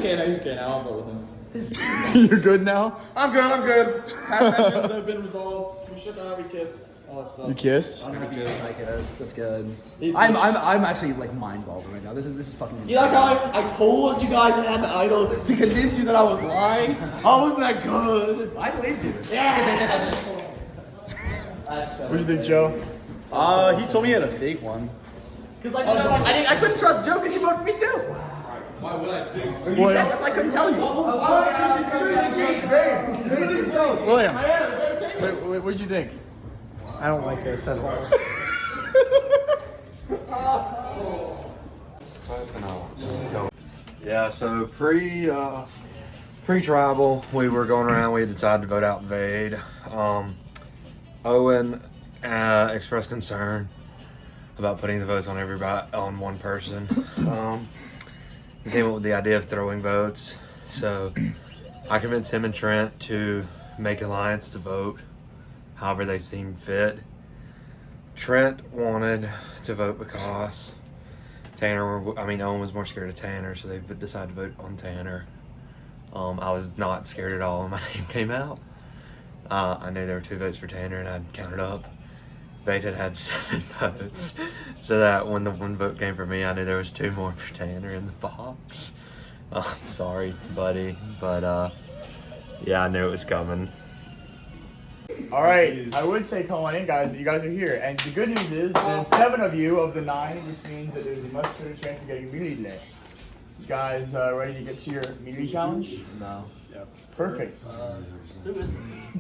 okay now. I'll vote with him. You're good now? I'm good. Past actions have been resolved. We shook out, we kissed, all that stuff. You kissed? I'm happy I guess. That's good. He's- I'm actually like mind boggled right now. This is fucking insane. You like how I told you guys I had an idol to convince you that I was lying? I wasn't that good. I believed you. Yeah. What do you think, Joe? He told me he had a fake one. Cause like, I couldn't trust Joe because he voted for me too. Why would I do? William. That's why I couldn't tell you. William. Wait, what did you think? I don't like this at all. Yeah, so pre-tribal, we were going around. We decided to vote out Vade. Owen expressed concern about putting the votes on on one person. We came up with the idea of throwing votes. So I convinced him and Trent to make alliance to vote however they seem fit. Trent wanted to vote because Owen was more scared of Tanner, so they decided to vote on Tanner. I was not scared at all when my name came out. I knew there were 2 votes for Tanner, and I'd counted up. Vade had 7 votes, so that when the 1 vote came for me, I knew there was 2 more for Tanner in the box. Sorry, buddy, but yeah, I knew it was coming. All right, I would say come on in, guys, but you guys are here. And the good news is there's 7 of you of the 9, which means that there's a much better chance of getting immunity today. You guys ready to get to your immunity challenge? No. Yep. Perfect.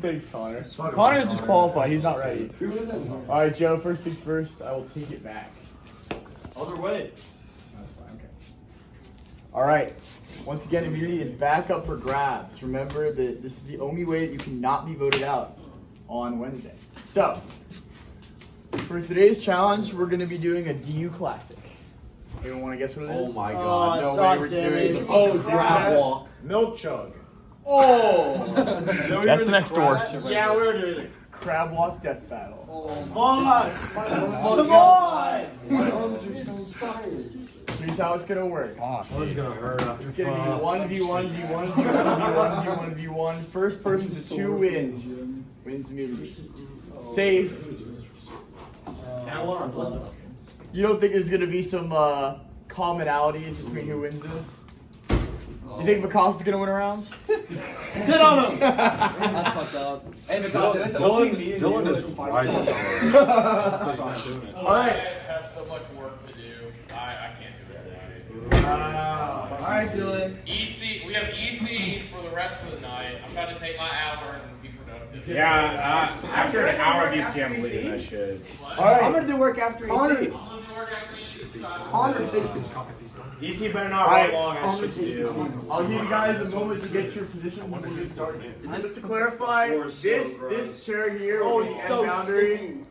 Thanks, Connor. Connor's disqualified. He's not ready. All right, Joe, first things first, I will take it back. Other way. That's fine, okay. All right. Once again, immunity is back up for grabs. Remember that this is the only way that you cannot be voted out on Wednesday. So, for today's challenge, we're going to be doing a DU Classic. Anyone want to guess what it is? Oh my god, no way we're doing grab walk. Milk chug. Oh! That's next door. Yeah, we were doing it. Crab Walk Death Battle. Come on! Here's how it's going to work. This is gonna hurt after It's going to be 1v1, v1, v1, v1, v1, v1. First person to 2 wins immunity. Safe. You don't think there's going to be some commonalities between who wins this? You think Vikas is going to win a round? Sit on him! That's fucked up. Hey, Vikas, that's a fucking meeting. Dylan is right. Alright. I have so much work to do. I can't do it tonight. Alright, Dylan. EC, we have EC for the rest of the night. I'm trying to take my hour and be productive. Yeah, after an hour of EC, I'm leaving that shit. Alright. I'm gonna do work after EC. I'm gonna do work after EC. Connor takes this. EC better not run long. I should do. I'll give you guys a moment to get your position when we get started. Just to clarify, this chair here will be the end boundary.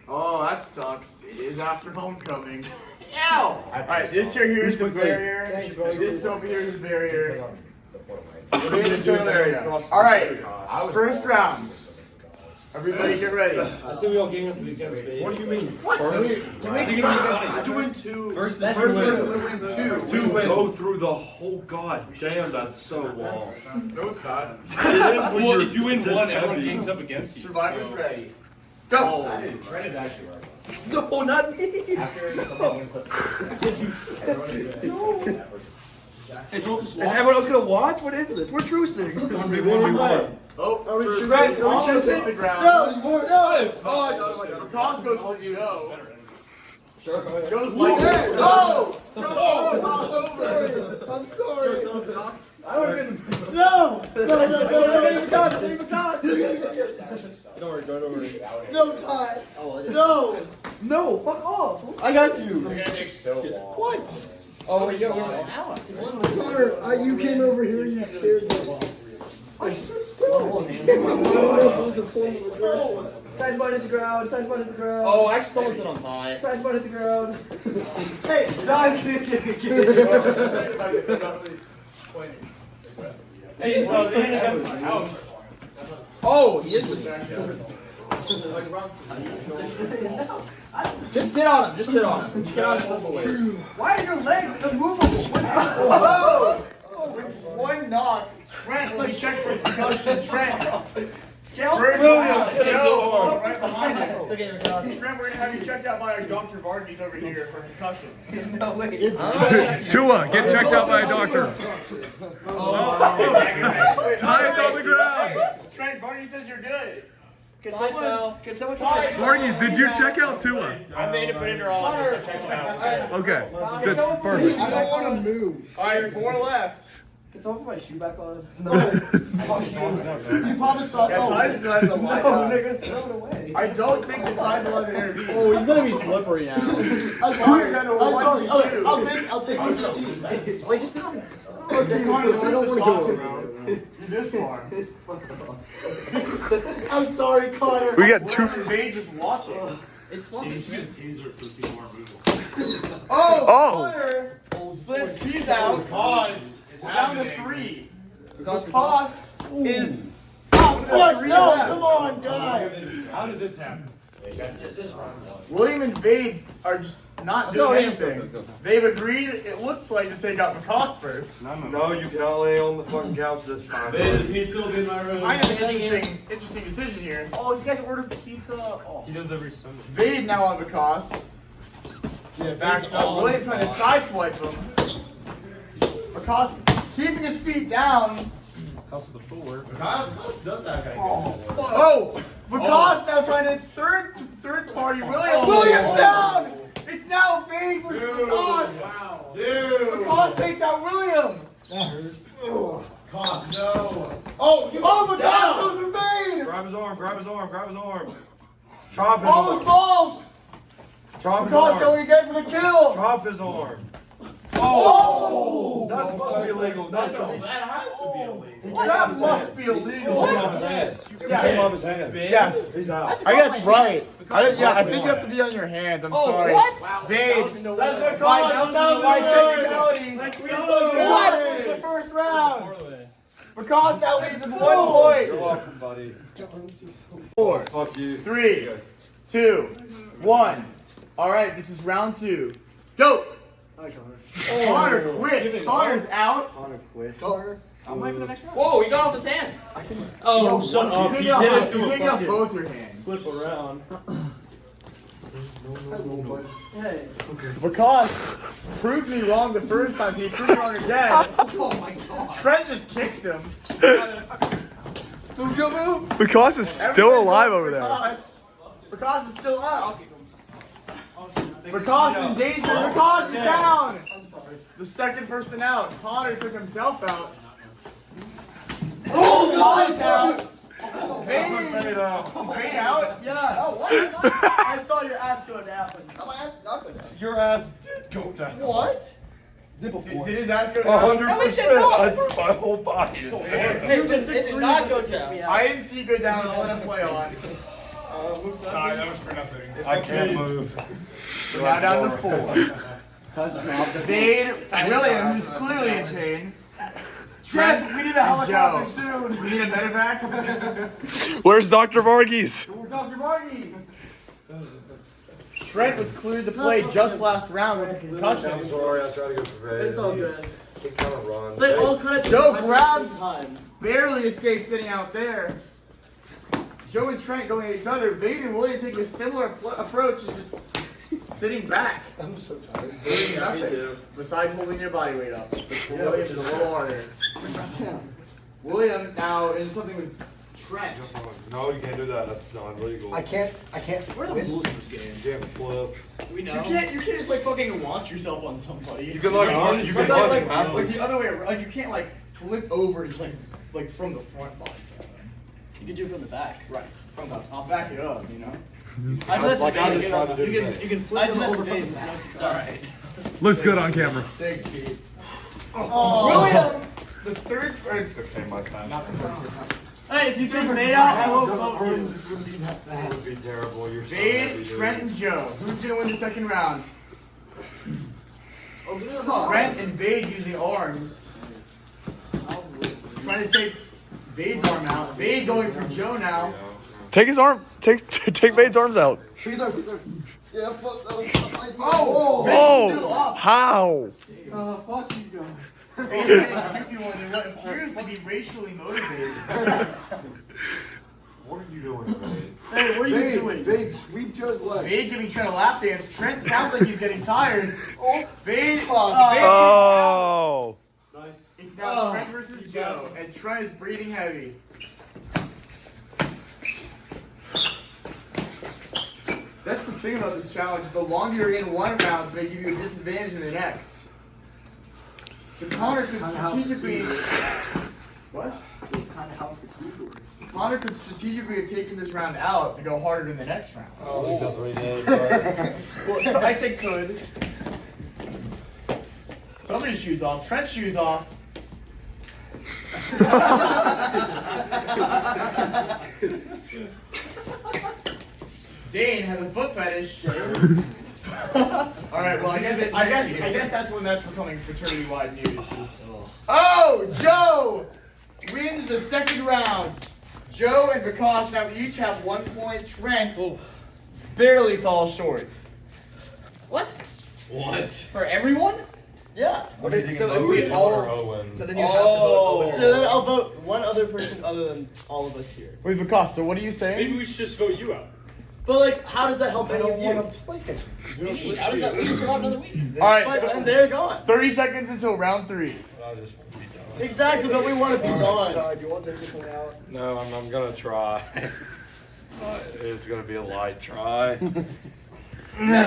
Oh, that sucks. It is after homecoming. Ew! Alright, this chair here is the barrier. This over here is the barrier. We're in the general area. Alright, first round. Everybody get ready. I say we all game up against me. What do you mean? What? Doing 2 versus First person to win 2. We go through the whole damn. That's so long. No, it's not. It is when Well, you're if you win this one, everyone heavy. gangs up against you. Survivor's so. ready. Go! Trent is actually right. No, not me! After someone wins the Is everyone else gonna watch? What is this? We're trucing. 1v1. Oh, are we trucing? Are we trucing? The ground. No! Oh, Cos goes for Joe. Joe's like that. No! I'm sorry. I would have been. No! Don't worry. No time. No, fuck off. I got you. You're gonna take so long. What? Oh, wait, yo, Connor, you came over here, you scared me. Touch button hit the ground, touch button hit the ground. Oh, actually, someone sit on tie. Touch button hit the ground. Hey, no, I'm kidding. Hey, so then that's ouch. Oh, he is with that. Just sit on him. Just sit on him. You cannot move away. Why are your legs immovable? Oh! with one knock, Trent will be checked for concussion. Trent. First round, Joe, right behind it. Trent, we're gonna have you checked out by our Dr. Vargas over here for concussion. No way. Tua, get checked out by a doctor. Ty is on the ground. Trent, Vargas says you're good. Can someone Vargas, did you check out Tua? I made a neurologist. I checked him out. Okay, good, perfect. I don't want to move. All right, 4 left. Can someone put my shoe back on? No. You promised not. Yeah, Ty's still having a line. No, they're gonna throw it away. I don't think the Ty's allowed to intervene. Oh, he's gonna be slippery now. I'm sorry. Ty's I'm sorry. Okay, I'll I'll take the team. Wait, just sit on this. Okay, Connor, I don't want to go. This far. I'm sorry, Connor. We got two. They just watch it. It's fun. You should get a taser for people who aren't moving. Oh, Connor slips. He's out. Pause. It's down to 3. The toss is out. Fuck no! Come on, guys. How did this happen? William and Vade are just not doing anything. They've agreed, it looks like, to take out McCoss first. No, you cannot lay on the fucking couch this time. Is he still in my room? Kind of an interesting decision here. Oh, you guys ordered pizza. Oh. He does every Sunday. Vade now on McCoss. Yeah, backs up. William trying to sideswipe him. McCoss keeping his feet down. House with the footwork. McCoss does have kind of Oh, McCoss now trying to third party William. William's down. It's now Vade versus McCoss. Wow. Dude. McCoss takes out William. That hurt. McCoss, no. Oh, McCoss goes for Vade. Grab his arm, grab his arm, grab his arm. Chop his Almost arm. falls. Chop his McCoss arm. going again for the kill. Chop his arm. Oh! That's supposed to be illegal. That has to be illegal. That must be illegal. Came off his hands. Yeah, He's out. I guess right. I think you have to be on your hands. I'm sorry. Vade. That's the call. Technicality. What? The first round. McCoss now leads with 1 point. You're welcome, buddy. 4, Fuck you. 3, 2, 1. All right, this is round 2. Go. Hi, Connor. Connor quits. Connor's out. Connor quit. I'm waiting for the next round. Whoa, he got off his hands. Oh, shut up. You He can didn't do get a off fucking both your hands. flip around. Hey. Because proved me wrong the first time, he proved me wrong again. Oh my god. Trent just kicks him. Move. Because is still alive over there. Because is still up. Because in danger. Because is down. The second person out. Connor took himself out. Oh, Connor's out. Vade. Fade out. Is Vade out? Yeah. Oh, what? I saw your ass go down. My ass did not go down. Your ass did go down. What? Did his ass go down? 100%. I threw my whole body. It did not go down. I didn't see go down. I'll let him play on. Ty, that was for nothing. I can't move. We're now down to 4. Vade, William, who's clearly in pain. Trent, we need a helicopter Joe. soon. We need a medevac. Where's Dr. Vargas? Dr. Vargas. Trent was cleared to play just last round with a concussion. I'm sorry, I tried to go for Vade. It's all good. He kind of run. They all kind of Joe grabs, barely escaped getting out there. Joe and Trent going at each other. Vade and William taking a similar approach and just sitting back. I'm so tired. Doing nothing. Besides holding your body weight up. William is a little harder. William now in something with Trent. No, you can't do that. That's not legal. I can't. What are the rules of this game? You can't flip. We know. You can't just like fucking launch yourself on somebody. You can like Like, you can like, punch him like backwards. the other way around. Like you can't like flip over and like from the front body. You can do it from the back. Right. From the top. Back it up, you know? I did that Like I just tried to do You that. can flip them over from the back. No success. Looks good on camera. Thank you. William, the third. Okay, my time. Hey, if you take Vade out, I will vote for you. This wouldn't be that It bad. would be terrible. You're so Vade, heavy, Trent, dude. and Joe. Who's gonna win the second round? Trent and Vade using arms. Trying to take Vade's arm out. Vade going for Joe now. Take his arm. Take Vade's arms out. These are. Yeah, fuck. That was my idea. Oh! Oh, how? Fuck you guys. Bade's getting 2v1 in what appears to be racially motivated. What are you doing, Wade? Hey, what are you doing? Vade, sweep Joe's leg. Vade giving Trent a lap dance. Trent sounds like he's getting tired. Vade. Oh. Nice. It's now Trent versus Joe, and Trent is breathing heavy. That's the thing about this challenge, is the longer you're in one round, they give you a disadvantage in the next. So Connor could strategically... What? It's kind of out for two. Connor could strategically have taken this round out to go harder in the next round. I think that's what he did. Well, I think could. Somebody's shoes off. Trent's shoes off. Dane has a foot fetish. All right. Well, I guess that's when that's becoming fraternity-wide news. Oh, Joe wins the second round. Joe and Vikas now each have 1 point. Trent barely falls short. What? What? For everyone? Yeah. What do you think? So of if we Owen all, or Owen? so then you have to vote Owen. Oh. So then I'll vote one other person other than all of us here. Wait, Vikas, so what are you saying? Maybe we should just vote you out. But like, how does that help any of you? How does that? We just want another week. All right, But and they're gone. 30 seconds until round 3. I just want to be done. Exactly, but we want to be done. Do you want them to come out? No, I'm gonna try. It's gonna be a light try. We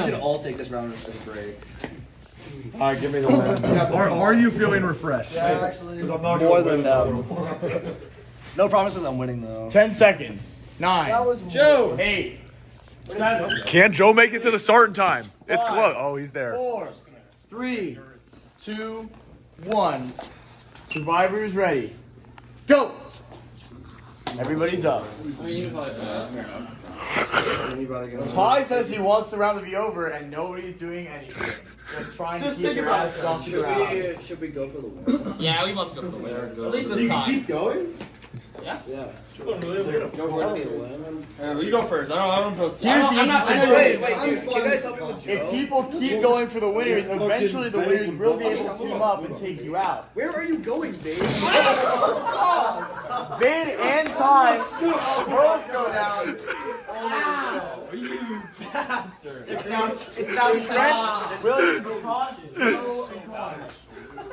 should all take this round as a break. Alright, give me the win. Are you feeling refreshed? Yeah, actually. Because I'm not More gonna than win them. another one. No promises I'm winning though. 10 seconds. 9. That was Joe. 8. 7. Can Joe make it to the starting time? It's 5, close. Oh, he's there. 4, 3, 2, 1. Survivors ready. Go! Everybody's up. Ty says he wants the round to be over and nobody's doing anything. Just trying to keep their asses off the ground. Should we go for the win? Yeah, we must go for the winner. At least this time. Keep going? Yeah. Go for it. You go first. I don't post. Here's the interesting Wait, thing. wait, dude, can you guys help me with Joe? If people keep going for the winners, eventually the winners will be able to team up and take you out. Where are you going, babe? Vin and Ty both go down. You bastard. It's now Trent, William, Vikas, Joe, and Connor.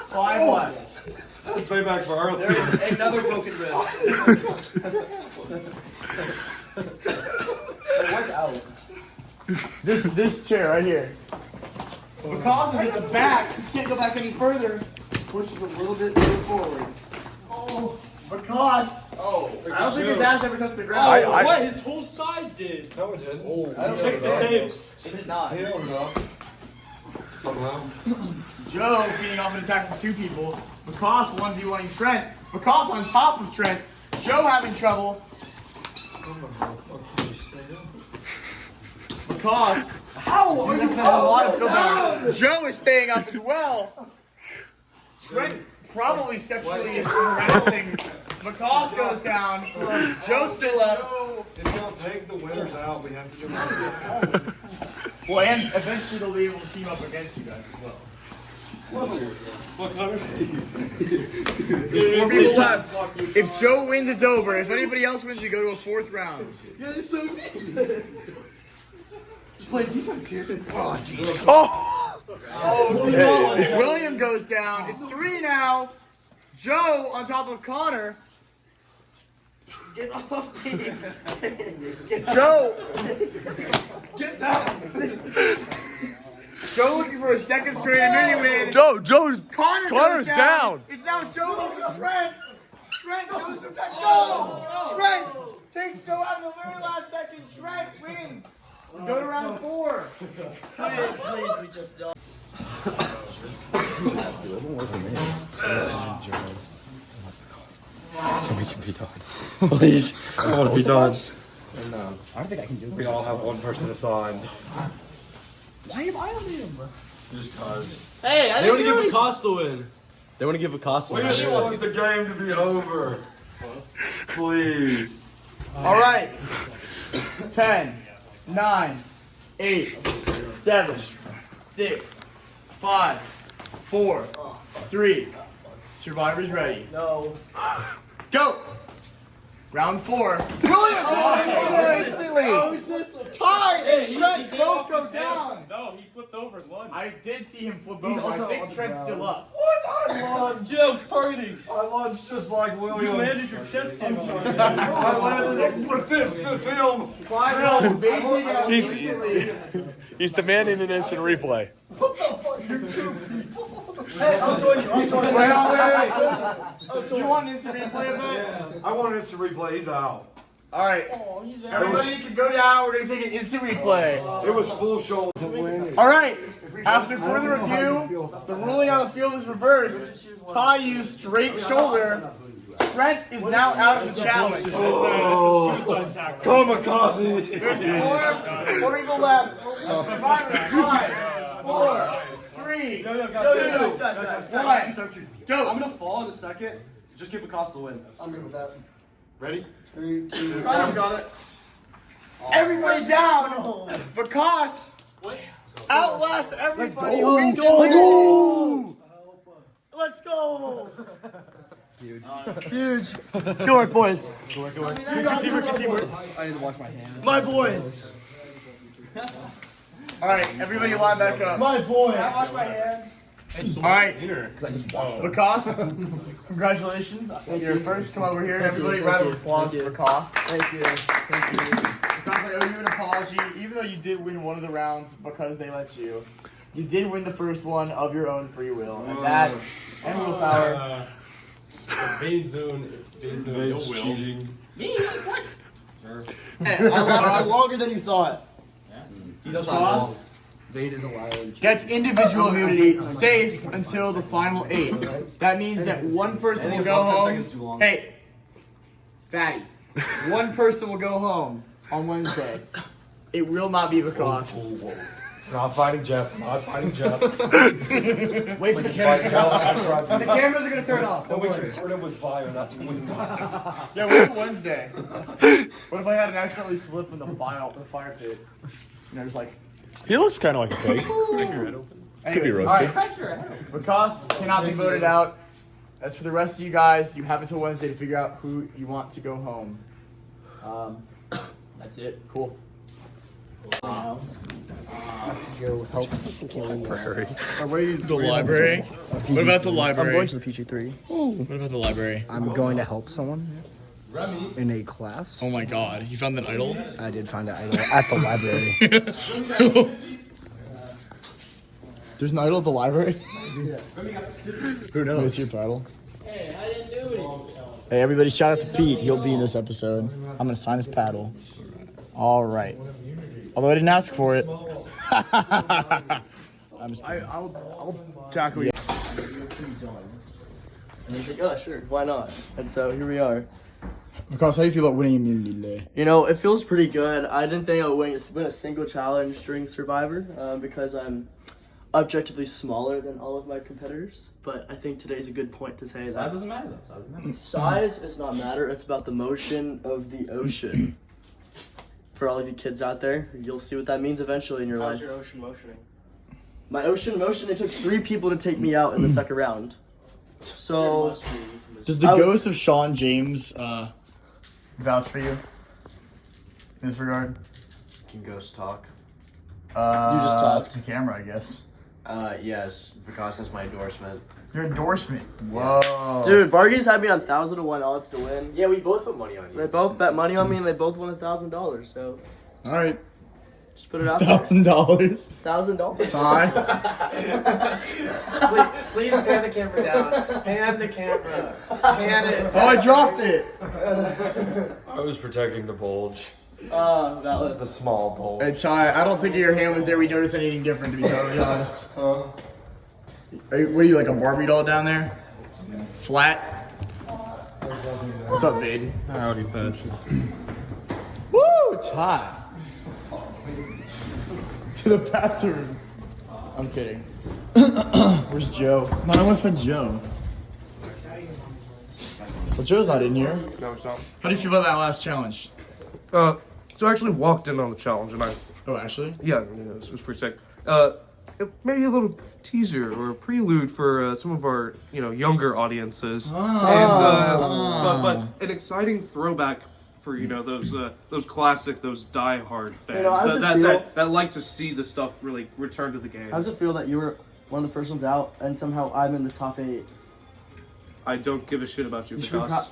5 left. That's payback for earlier. There's another broken wrist. What's out? This chair right here. Vikas is at the back. He can't go back any further. Pushes a little bit forward. Oh, Vikas. Oh, I don't think his ass ever touched the ground. What? His whole side did. No, it didn't. I don't Check the tapes. It did not. Hell no. Somehow. Joe feeding off an attack from 2 people. Vikas 1v1ing Trent. Vikas on top of Trent. Joe having trouble. Vikas. How are you? A lot of down? Joe is staying up as well. Trent probably sexually harassing. Vikas goes down. Joe's still up. If y'all take the winners out, we have to do it. Well, and eventually they'll be able to team up against you guys as well. What color? 4 people left. If Joe wins, it's over. If anybody else wins, you go to a 4th round. Yeah, you're so mean. Just play defense here. Oh, jeez. Oh! William goes down. It's 3 now. Joe on top of Connor. Get off me. Joe. Get down. Joe looking for a second straight mini win. Joe's Connor's Connor's down. It's now Joe versus Trent. Trent goes to Joe. Trent takes Joe out in the very last second. Trent wins. We go to round 4. Please, we just don't. So we can be done. Please. I want to be done. I don't think I can do We all have one person assigned. Why am I on the bro? Just cause. Hey, I They want didn't to do give Vikas the win. They want to give Vikas the We win. just want the game to be over. Please. All right. 10, 9, 8, 7, 6, 5, 4, 3, Survivor's ready. No. Go! Round 4. Oh shit! Ty and Trent both go down. No, he flipped over his lunge. I did see him flip over. I think Trent's still up. What? I lunged. Yeah, I was targeting. I lunged just like William. You landed your chest came on. I landed with film. He's demanding an instant replay. What the fuck? You're two people. Hey, I'll join you. Wait. You want an instant replay of that? I want an instant replay. He's out. Alright. Everybody can go down. We're going to take an instant replay. It was full shoulder. Alright. After further review, the ruling on the field is reversed. Ty used straight shoulder. Trent is now out of the challenge. Kamikaze. There's 4 people left. Survivor, 5, 4, 3, 2, 1. Go. I'm gonna fall in a second. Just give Vikas the win. I'm good with that. Ready? 3, 2, Connor's got it. Everybody down. Vikas outlast everybody. Let's go. Let's go. Huge. Good work, boys. Good teamwork. I need to wash my hands. My boys. All right, everybody line back up. My boy. Can I wash my hands? All right, Vikas, congratulations. You're first. Come over here. Everybody, round of applause for Vikas. Thank you. Vikas, I owe you an apology. Even though you did win one of the rounds because they let you, you did win the first one of your own free will, and that and willpower. Bane zone, you'll will. Hey, I lasted longer than you thought. He does Vikas Vade is a liar. gets individual immunity safe until the final 8. That means that one person will go home. Hey, fatty. One person will go home on Wednesday. It will not be Vikas. Not fighting Jeff. Not fighting Jeff. Wait for the cameras to go off. The cameras are gonna turn off. Then we can burn him with fire. That's what we want. Yeah, wait for Wednesday. What if I had an accidentally slip in the fire pit? You know, just like. He looks kind of like a pig. Could be roasted. Vikas cannot be voted out. As for the rest of you guys, you have until Wednesday to figure out who you want to go home. That's it. Cool. Go help. The library? What about the library? I'm going to the PG3. What about the library? I'm going to help someone in a class. Oh my god, you found an idol? I did find an idol at the library. There's an idol at the library? Who knows? What's your title? Hey, I didn't do anything. Hey, everybody, shout out to Pete. He'll be in this episode. I'm gonna sign his paddle. All right. Although I didn't ask for it. I'm just kidding. I'll tackle you. And he's like, oh, sure, why not? And so here we are. Because how do you feel about winning immunity today? You know, it feels pretty good. I didn't think I would win a single challenge during Survivor because I'm objectively smaller than all of my competitors. But I think today's a good point to say that. Size doesn't matter though. Size doesn't matter. Size does not matter. It's about the motion of the ocean. For all of you kids out there, you'll see what that means eventually in your life. How's your ocean motioning? My ocean motion, it took 3 people to take me out in the second round. So, Does the ghost of Sean James vouch for you in this regard? Can ghost talk? You just talked. to camera, I guess. Yes, Vikas has my endorsement. Your endorsement. Whoa. Dude, Vargas had me on 1,000-to-1 odds to win. Yeah, we both put money on you. They both bet money on me and they both won $1,000. So, All right. just put it out there. $1,000. $1,000. Ty. Please pan the camera down. Pan the camera. Pan it. Oh, I dropped it. I was protecting the bulge. Valid. The small bulge. Hey, Ty, I don't think your hand was there. We noticed anything different, to be totally honest. What are you, like a Barbie doll down there? Flat? What's up, baby? Howdy, Patrick. Woo, Ty. To the bathroom. I'm kidding. Where's Joe? Man, I want to find Joe. Well, Joe's not in here. No, it's not. How do you feel about that last challenge? So I actually walked in on the challenge, and Oh, actually? it was pretty sick. maybe a little teaser or a prelude for some of our younger audiences, and but an exciting throwback for those classic, those die-hard fans that like to see the stuff really return to the game. How does it feel that you were one of the first ones out and somehow I'm in the top 8? I don't give a shit about you because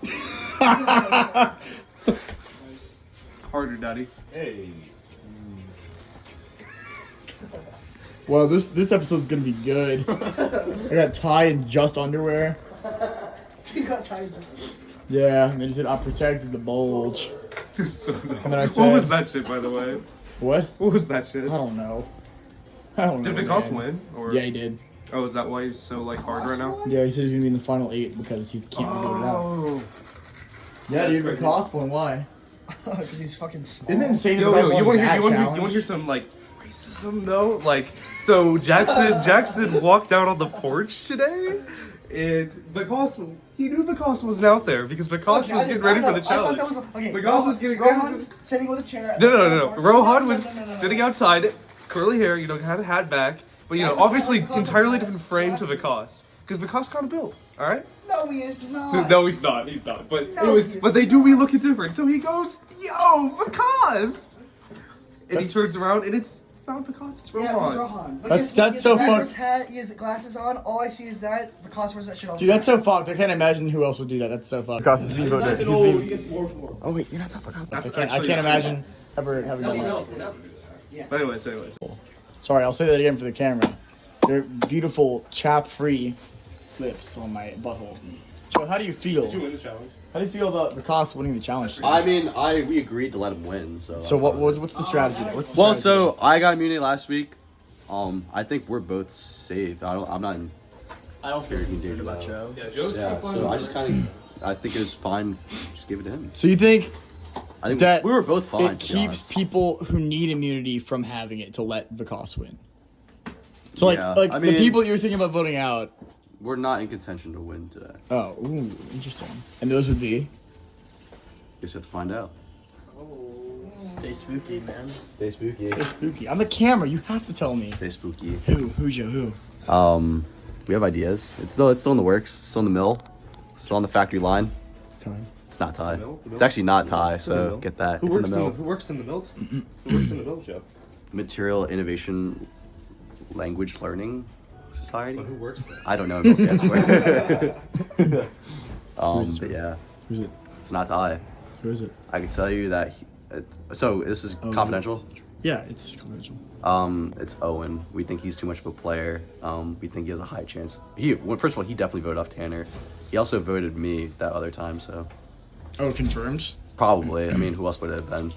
harder, daddy. Hey. Well, this episode's gonna be good. I got Ty in just underwear. You got tied. Yeah, and they just said I protected the bulge. And then I said, what was that shit, by the way? What? What was that shit? I don't know. Did Vikas win? Or? Yeah, he did. Oh, is that why he's so hard right now? Yeah, he said he's gonna be in the final 8 because he can't be voted out. Yeah, dude, Vikas won. Why? Because he's fucking small. Isn't it insane? You want to hear some like racism though? Like, so Jackson walked out on the porch today, and Vikas, he knew Vikas wasn't out there because Vikas was getting ready for the challenge. Vikas was getting ready. Rohan's sitting with a chair. No. Rohan was sitting outside, curly hair, had a hat back, but obviously entirely different frame to Vikas because Vikas kind of built. All right. No, he is not. No, he's not. He's not. But but they do we look different. So he goes, "Yo, Vikas!" And he turns around, and it's not Vikas. It's Rohan. Yeah, it's Rohan. That's so fucked. Hat, he has glasses on. All I see is that Vikas wears that shit all the Dude, time. that's so fucked. I can't imagine who else would do that. That's so fucked. Vikas is being voted. Oh wait, you're not that Vikas. I can't imagine ever having done that. But anyways. Sorry, I'll say that again for the camera. They're beautiful, chap-free lips on my butthole. Joe, how do you feel? Did you win the challenge? How do you feel about Vikas winning the challenge? I mean, we agreed to let him win, so. So what's the strategy? What's the strategy? So I got immunity last week. I think we're both safe. I don't feel concerned about Joe. Yeah, Joe's Yeah, so I just I think it was fine. Just give it to him. So you think I think that we were both fine. it keeps people who need immunity from having it to let Vikas win? So the people you're thinking about voting out. We're not in contention to win today. Oh, ooh, interesting. And those would be? Guess you have to find out. Stay spooky, man. Stay spooky. Stay spooky. On the camera, you have to tell me. Stay spooky. Who, Joe? Who? We have ideas. It's still in the works. It's still in the mill. It's still on the factory line. It's time. It's not Ty. It's actually not Ty. So get that. Who it's works in the mill. who works in the mill? Who works in the mill, Joe? Material Innovation Language Learning Society. But who works there? I don't know. But yeah. Who's it? It's not Ty. Who is it? I can tell you that. So this is confidential. Yeah, it's confidential. It's Owen. We think he's too much of a player. We think he has a high chance. First of all, he definitely voted off Tanner. He also voted me that other time. So. Oh, confirmed? Probably. I mean, who else would it have been?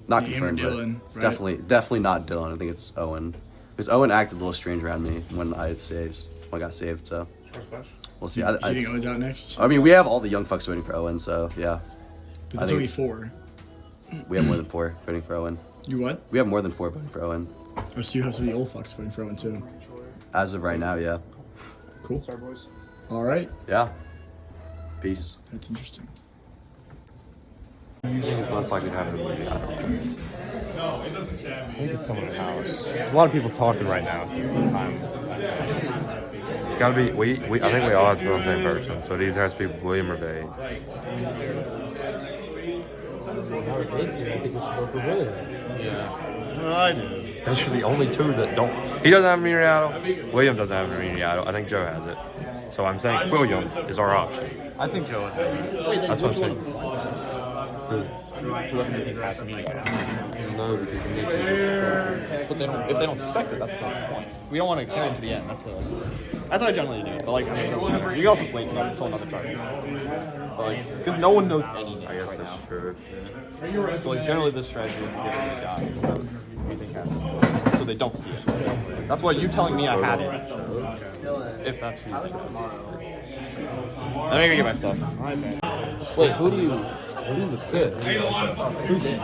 Not confirmed. Dylan, but it's right? definitely not Dylan. I think it's Owen. Because Owen acted a little strange around me when I got saved. So we'll see. You think Owen's out next? I mean, we have all the Youngfuckas voting for Owen. So yeah. But there's only 4. We have more than 4 voting for Owen. You what? We have more than 4 voting for Owen. Oh, so you have some of the Oldfuckas voting for Owen too. As of right now, yeah. Cool. All right. Yeah. Peace. That's interesting. It's less likely to happen in the No, it doesn't say. I think it's someone's house. There's a lot of people talking right now. It's the time. It's got to be. I think we all have to be on the same person. So it either has to be William or Vade. I think we should go for William. Yeah. That's what I do. Those are the only 2 that don't. He doesn't have immunity idol. William doesn't have immunity idol. I think Joe has it. So I'm saying William is our option. I think Joe has it. That's what I'm saying. Whoever you think has immunity. No, because it makes it. But if they don't suspect it, that's the point. We don't want to carry it to the end. That's what I generally do. But it doesn't matter. You can also just wait until another charge. Because no one knows any names right now. True. So generally this strategy is to get the guy because we think has it. So they don't see it. That's why you telling me I had it. If that's who you think. Let me go get my stuff. Wait, who's the kid? Who's in?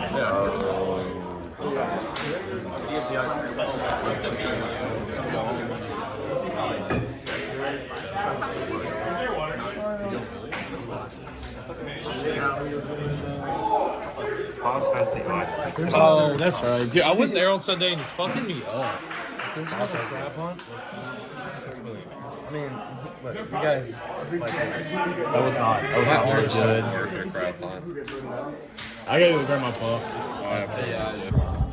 Paz has the eye. Oh, that's right. Dude, I went there on Sunday and it's fucking me up. Also, crab hunt. I mean, but you guys. That was not very good. I gotta go grab my puff.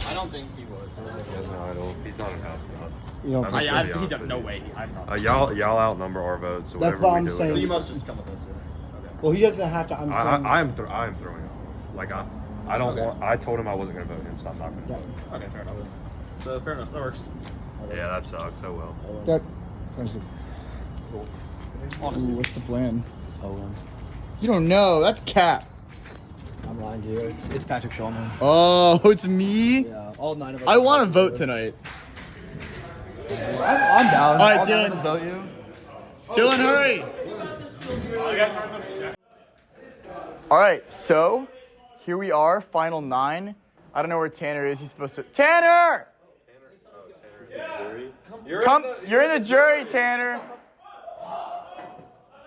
I don't think he would. He has an idol. He's not in house enough. You know, He doesn't. No way. I'm not. Y'all outnumber our votes, so That's whatever what we I'm do. saying. So you must just come with us. Okay. Well, he doesn't have to. I am throwing off. Like I don't want. I told him I wasn't gonna vote him, so I'm not gonna. Vote. Okay, fair enough. So fair enough. That works. Yeah, that sucks. Oh well. That sounds good. Ooh, what's the plan? You don't know. That's Cap. I'm lying to you. It's Patrick Shulman. Oh, it's me? Yeah, all 9 of us. I want to vote tonight. I'm down. All right, All 9 Dylan. of us vote you. Dylan, hurry. All right, so here we are, final 9. I don't know where Tanner is. He's supposed to. Tanner! You're in the jury, Tanner.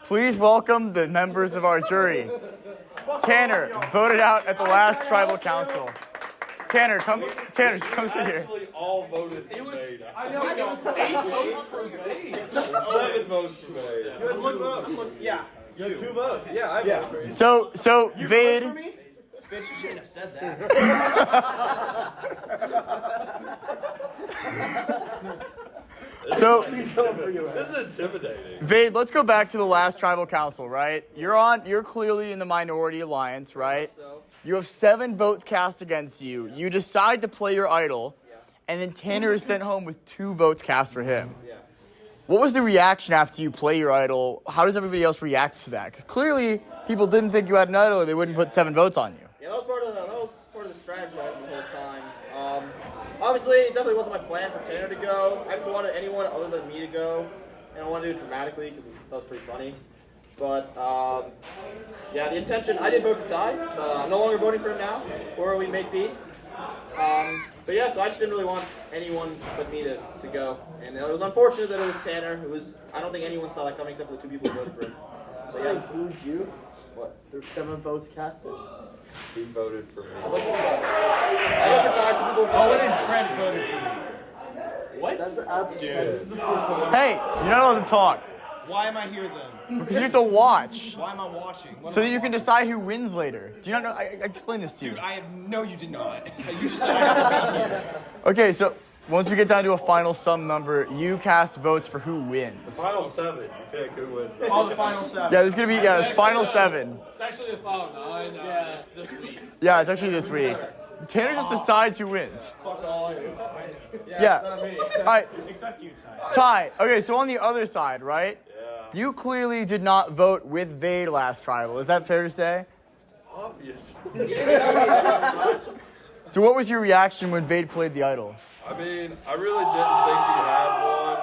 Please welcome the members of our jury. Tanner voted out at the last tribal council. Tanner, come sit here. Actually, all voted for Vade. I know, it was 8 votes for Vade. 7 votes for Vade. Yeah. You have 2 votes. Yeah, I voted for you. So Vade. Bitch, you shouldn't have said that. So, This is intimidating. Vade, let's go back to the last tribal council, right? You're clearly in the minority alliance, right? You have 7 votes cast against you. You decide to play your idol, and then Tanner is sent home with 2 votes cast for him. What was the reaction after you play your idol? How does everybody else react to that? Because clearly people didn't think you had an idol, or they wouldn't put 7 votes on you. Yeah, that was part of the strategy the whole time. Obviously, it definitely wasn't my plan for Tanner to go. I just wanted anyone other than me to go, and I wanted to do it dramatically because that was pretty funny. But yeah, the intention. I did vote for Ty. I'm no longer voting for him now, or we make peace. But yeah, so I just didn't really want anyone but me to go, and it was unfortunate that it was Tanner. I don't think anyone saw that coming except for the 2 people who voted for him. Does that include you? What? There's 7 votes casted. He voted for me. I voted for Ty. 2 people voted for Ty. Owen and Trent voted for me. What? That's absolutely. Hey, you're not allowed to talk. Why am I here then? Because you have to watch. Why am I watching? So that you can decide who wins later. Do you not know? I explained this to you. Dude, no, you did not. You just said I had to be here. Okay, so once we get down to a final sum number, you cast votes for who wins. The final 7. You pick who wins. Oh, the final 7. Yeah, there's gonna be it's final 7. It's actually the final 9 this week. Yeah, it's actually this week. Tanner just decides who wins. Fuck all of you. Yeah. All right, Except you, Ty. Ty. Okay, so on the other side, right? Yeah. You clearly did not vote with Vade last tribal. Is that fair to say? Obviously. So what was your reaction when Vade played the idol? I mean, I really didn't think he had one.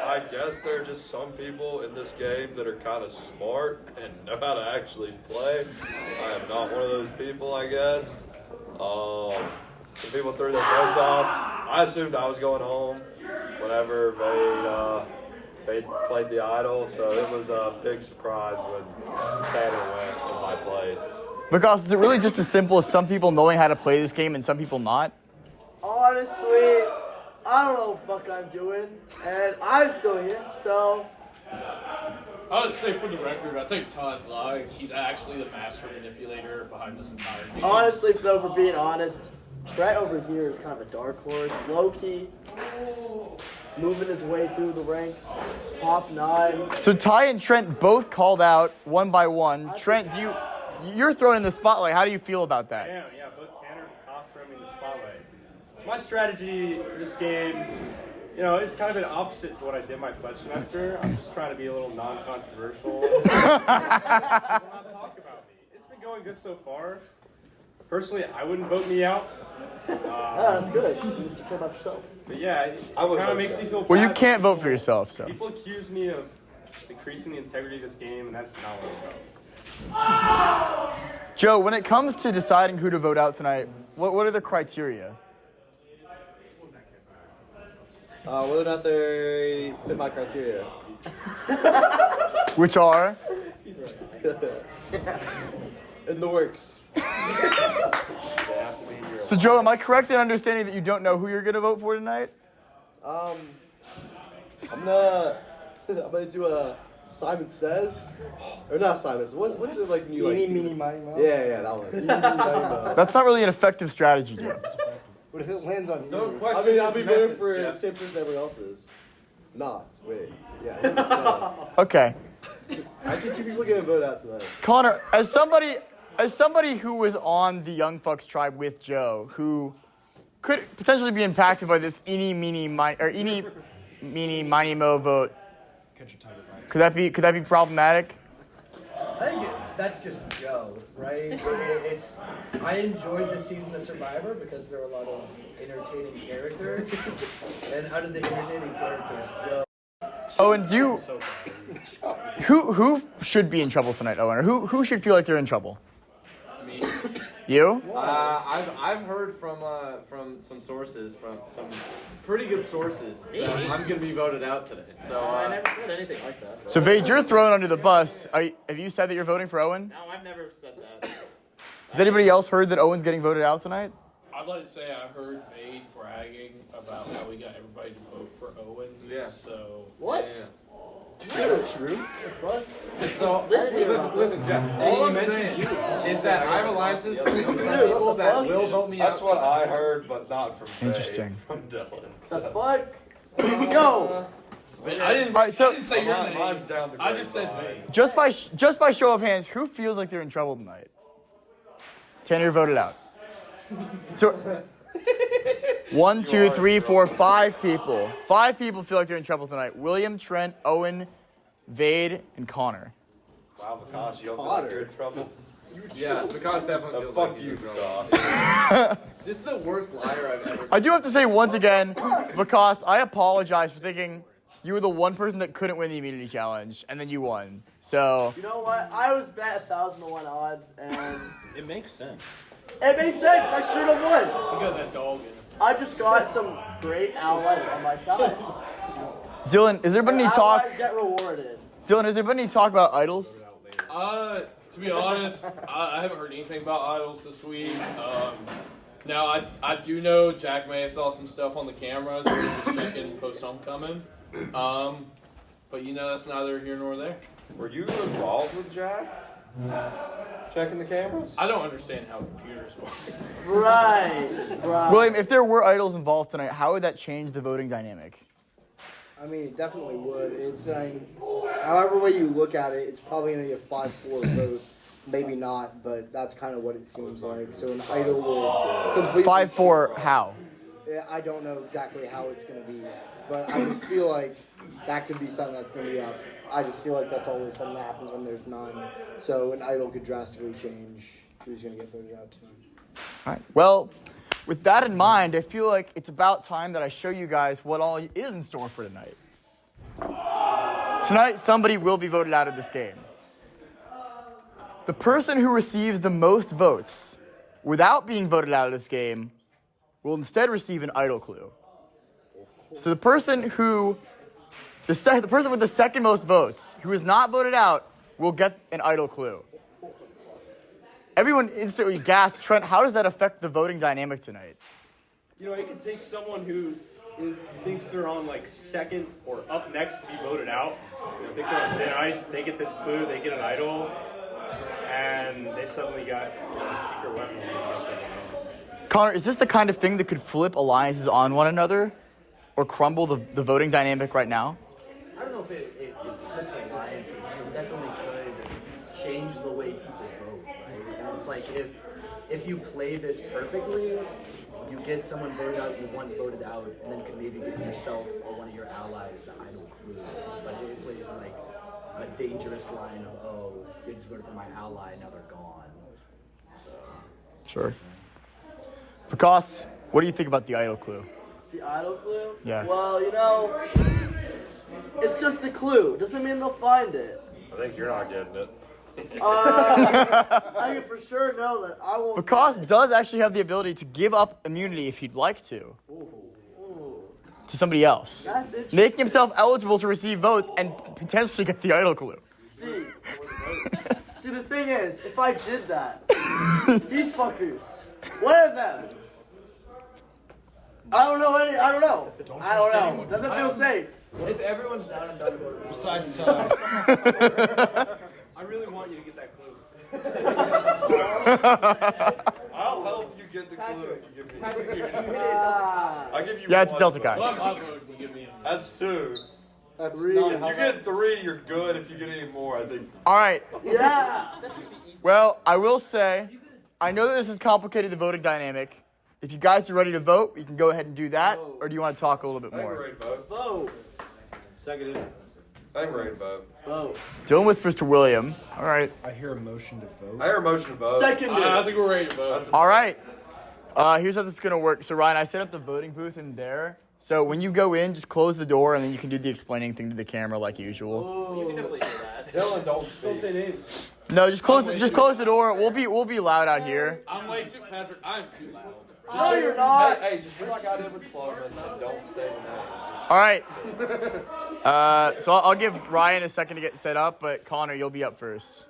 I guess there are just some people in this game that are kind of smart and know how to actually play. I am not one of those people, I guess. Some people threw their votes off. I assumed I was going home whenever Vade played the idol, so it was a big surprise when Tanner went in my place. Because is it really just as simple as some people knowing how to play this game and some people not? Honestly, I don't know what the fuck I'm doing, and I'm still here, so. I would say for the record, I think Ty's lying. He's actually the master manipulator behind this entire game. Honestly, though, for being honest, Trent over here is kind of a dark horse. Low-key, moving his way through the ranks, top 9. So Ty and Trent both called out one by one. Trent, you're thrown in the spotlight. How do you feel about that? Yeah, both Tanner and Koss throw me in the spotlight. So my strategy for this game, it's kind of an opposite to what I did my pledge semester. I'm just trying to be a little non-controversial. Not talk about me. It's been going good so far. Personally, I wouldn't vote me out. That's good. You need to care about yourself. But yeah, it kind of makes me feel bad. Well, you can't vote for yourself, so. People accuse me of decreasing the integrity of this game, and that's not what I'm about. Joe, when it comes to deciding who to vote out tonight, what are the criteria? Whether or not they fit my criteria. Which are? He's right. In the works. So Joe, am I correct in understanding that you don't know who you're going to vote for tonight? I'm gonna do a Simon Says, or not Simon. What's the like new like? Meeny, miny, mo. Yeah, that one. Eeny, meeny, miny, mo. That's not really an effective strategy, Joe. What if it lands on you? Don't question. I mean, I'll be voting for the same person everyone else is. Not. Wait. Yeah. No. Okay. I see two people getting voted out tonight. Connor, as somebody who was on the Youngfucks tribe with Joe, who could potentially be impacted by this eeny, meeny, miny, mo vote, could that be problematic? I think that's just Joe, right? I enjoyed this season of Survivor because there were a lot of entertaining characters, and out of the entertaining characters, Joe. Owen, who should be in trouble tonight, Owen? Or who should feel like they're in trouble? Me. You? I've heard from some sources, from some pretty good sources, that I'm gonna be voted out today. So I never said anything like that. So Vade, you're thrown under the bus. Have you said that you're voting for Owen? No, I've never said that. Has anybody else heard that Owen's getting voted out tonight? I'd like to say I heard Vade bragging about how we got everybody to vote for Owen. Yeah. So what? Yeah. That's true. So listen, Jeff. All I'm saying is that I have alliances with some people that will vote me out. That's what I heard, but not from Interesting. From Dylan. The fuck? Go. I didn't. All right, so I didn't say your name. Mine's down the I just said grapevine. Vade. just by show of hands, who feels like they're in trouble tonight? Tanner, you're voted out. So 1, 2, 3, 4, 5 people. 5 people feel like they're in trouble tonight. William, Trent, Owen, Vade, and Connor. Wow, Vikas, you don't feel like you're in trouble? Yeah, Vikas definitely feels Fuck like you, he's in Vikas. trouble. This is the worst liar I've ever seen. I do have to say once again, Vikas, I apologize for thinking you were the one person that couldn't win the immunity challenge, and then you won. So You know what? I was bet 1,000-to-1 odds, and It makes sense. it makes sense. I should have won. You got that dog in it. I just got some great allies on my side. Dylan, has there been any talk? Allies get rewarded. Dylan, has there been any talk about idols? To be honest, I haven't heard anything about idols this week. Now I do know Jack may have saw some stuff on the cameras. So we're just checking post homecoming. But that's neither here nor there. Were you involved with Jack? Checking the cameras? I don't understand how computers work. Right. William, if there were idols involved tonight, how would that change the voting dynamic? I mean, it definitely would. It's however way you look at it, it's probably going to be a 5-4 vote. Maybe not, but that's kind of what it seems like. So an idol will completely 5-4, how? I don't know exactly how it's going to be, but I just feel like that could be something that's going to be up. I just feel like that's always something that happens when there's none. So an idol could drastically change who's going to get voted out tonight. All right. Well, with that in mind, I feel like it's about time that I show you guys what all is in store for tonight. Tonight, somebody will be voted out of this game. The person who receives the most votes without being voted out of this game will instead receive an idol clue. So the person the person with the second most votes, who is not voted out, will get an idol clue. Everyone instantly gasped. Trent, how does that affect the voting dynamic tonight? It could take someone who thinks they're on like second or up next to be voted out. Think they're nice, they get this clue, they get an idol, and they suddenly got a secret weapon against everyone else. Connor, is this the kind of thing that could flip alliances on one another or crumble the voting dynamic right now? I don't know if it flips alliances. It definitely could change the way people vote, right? And it's like if you play this perfectly, you get someone voted out, you want voted out, and then could maybe give yourself or one of your allies the idol clue. But it plays like a dangerous line of, oh, you just voted for my ally, now they're gone. So. Sure. Vikas, what do you think about the idol clue? The idol clue? Yeah. Well, it's just a clue. Doesn't mean they'll find it. I think you're not getting it. I can for sure know that I won't. Vikas does actually have the ability to give up immunity if he'd like to. To somebody else. That's interesting. Making himself eligible to receive votes and potentially get the idol clue. See, the thing is, if I did that, these fuckers, one of them, I don't know. I don't know. Doesn't feel safe. If everyone's down, I'm done voting. Besides, I really want you to get that clue. I'll help you get the clue if you give me. Patrick, you hit it, Delta Chi. I'll give you. Yeah, it's one Delta vote. Chi. Well, I'll vote if you give me. That's 2. That's If you get 3, you're good. If you get any more, I think. All right. Yeah. Well, I will say, I know that this has complicated the voting dynamic. If you guys are ready to vote, you can go ahead and do that, or do you want to talk a little bit I think we're more? ready to vote. Vote. Seconded. I think we're ready to vote. Vote. Dylan whispers to William. All right. I hear a motion to vote. I hear a motion to vote. Seconded. I think we're ready to vote. All right. Here's how this is going to work. So, Ryan, I set up the voting booth in there. So, when you go in, just close the door, and then you can do the explaining thing to the camera like usual. You can definitely do that. Dylan, don't say names. No, just close the door. We'll be loud out here. I'm way too, Patrick. I'm too loud. No, you're not. Hey, just do like I did with Sloman and don't say the name. All right. So I'll give Ryan a second to get set up, but Connor, you'll be up first.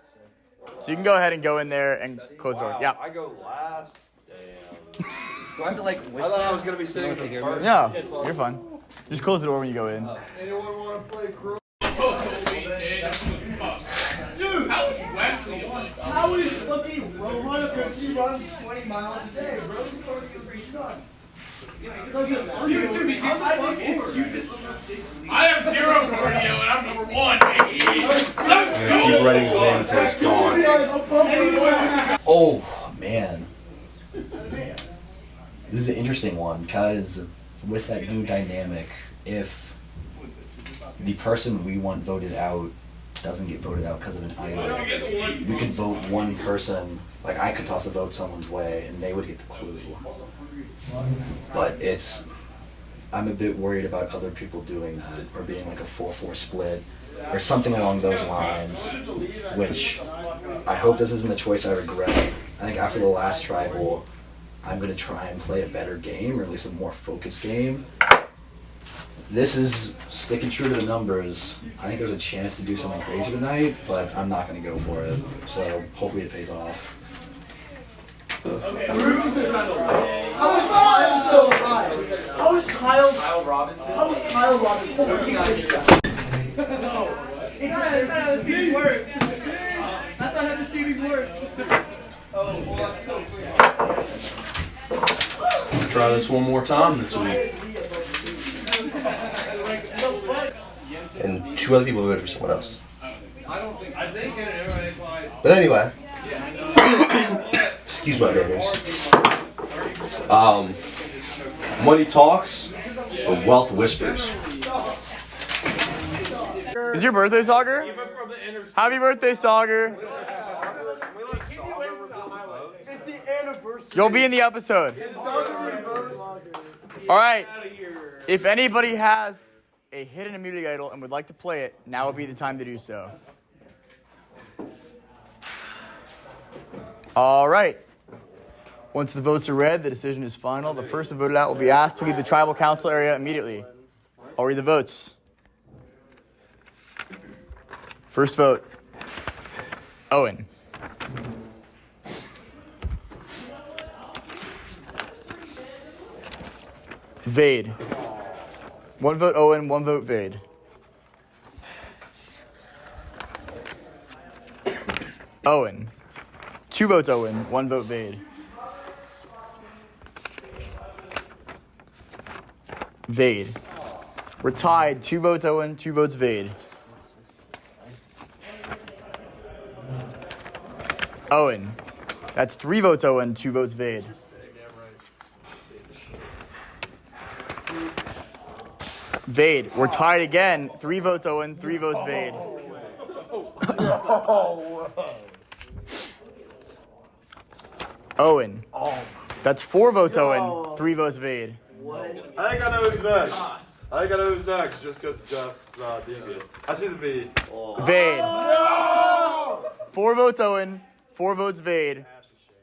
So you can go ahead and go in there and close the door. Yeah. I go last. Damn. Do I have to like I whisper? thought I was gonna be sitting in the first. No, you're fine. Just close the door when you go in. Anyone want to play crew? Dude, how is Wesley? How is fucking Rohan because he runs 20 miles a day, bro? He's going to get 3 nuts. I have 0 cardio and I'm number 1, baby. Keep writing his name until it's gone. Oh, man. This is an interesting one because with that new dynamic, if the person we want voted out doesn't get voted out because of an idol, we could vote one person. Like, I could toss a vote someone's way and they would get the clue. But I'm a bit worried about other people doing that or being like a 4-4 split or something along those lines, which I hope this isn't a choice I regret. I think after the last tribal, I'm going to try and play a better game, or at least a more focused game. This is sticking true to the numbers. I think there's a chance to do something crazy tonight, but I'm not going to go for it. So hopefully it pays off. How is Kyle Robinson? How is Kyle Robinson? No. That's not how the seating works. That's not how the seating works. Oh, well, that's so clear. Try this one more time this week. And 2 other people voted for someone else. But anyway, excuse my manners. Money talks, but wealth whispers. Is your birthday, Sauger? Happy birthday, Sauger. It's the anniversary. You'll be in the episode. All right. If anybody has a hidden immunity idol and would like to play it, now would be the time to do so. All right. Once the votes are read, the decision is final. The person voted out will be asked to leave the tribal council area immediately. I'll read the votes. First vote, Owen. Vade. 1 vote Owen, 1 vote Vade. Owen. 2 votes Owen, 1 vote Vade. Vade. We're tied. 2 votes Owen, 2 votes Vade. Owen. That's 3 votes Owen, 2 votes Vade. Vade. We're tied again. 3 votes Owen, 3 votes Vade. Owen. That's 4 votes Owen, 3 votes Vade. I think I know who's next. I think I know who's next, just because Jeff's devious. I see the V. Vade. 4 votes Owen, 4 votes Vade.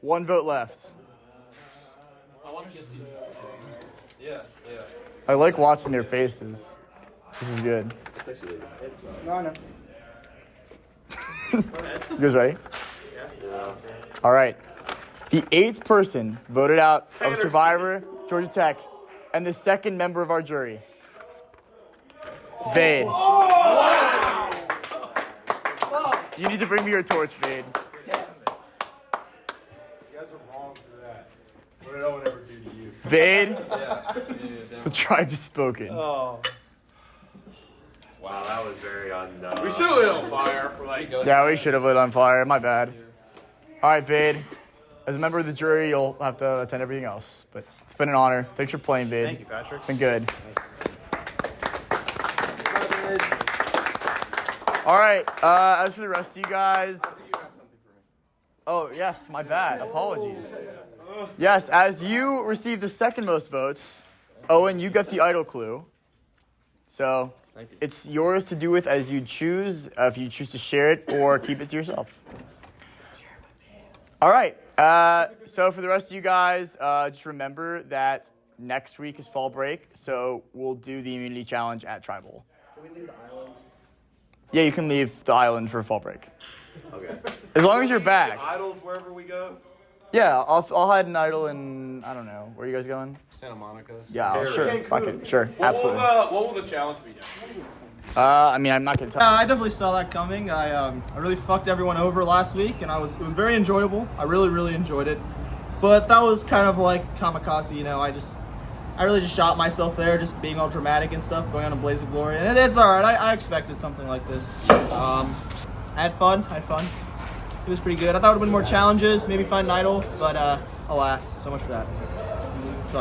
1 vote left. I want to just see. Yeah. I like watching their faces. This is good. No. You guys ready? Yeah. All right. The 8th person voted out of Survivor, Georgia Tech, And the second member of our jury, Vade. You need to bring me your torch, Vade. You guys are wrong for that. What did Owen ever do to you? Vade, Yeah. the tribe is spoken. Oh. Wow, that was very unknown. We should have lit on fire for like. Yeah, we should have lit on fire. My bad. All right, Vade. As a member of the jury, you'll have to attend everything else. But it's been an honor. Thanks for playing, Vade. Thank you, Patrick. It's been good. All right. As for the rest of you guys. Oh, yes. My bad. Apologies. Yes, as you received the second most votes, Owen, you got the idol clue. So it's yours to do with as you choose, if you choose to share it or keep it to yourself. All right. So for the rest of you guys, just remember that next week is fall break, so we'll do the immunity challenge at Tribal. Can we leave the island? Yeah, you can leave the island for fall break. Okay. As long as you're back. Idols wherever we go. Yeah, I'll hide an idol in, I don't know, where are you guys going? Santa Monica. Yeah, sure. Fuck it. Sure. Absolutely. What will the challenge be? I mean, I'm not going to tell. I definitely saw that coming. I really fucked everyone over last week, and it was very enjoyable. I really enjoyed it. But that was kind of like kamikaze, you know. I really just shot myself there, just being all dramatic and stuff, going on a blaze of glory. And it's all right. I expected something like this. I had fun. It was pretty good. I thought it would have been more challenges, maybe find an idol, but alas, so much for that.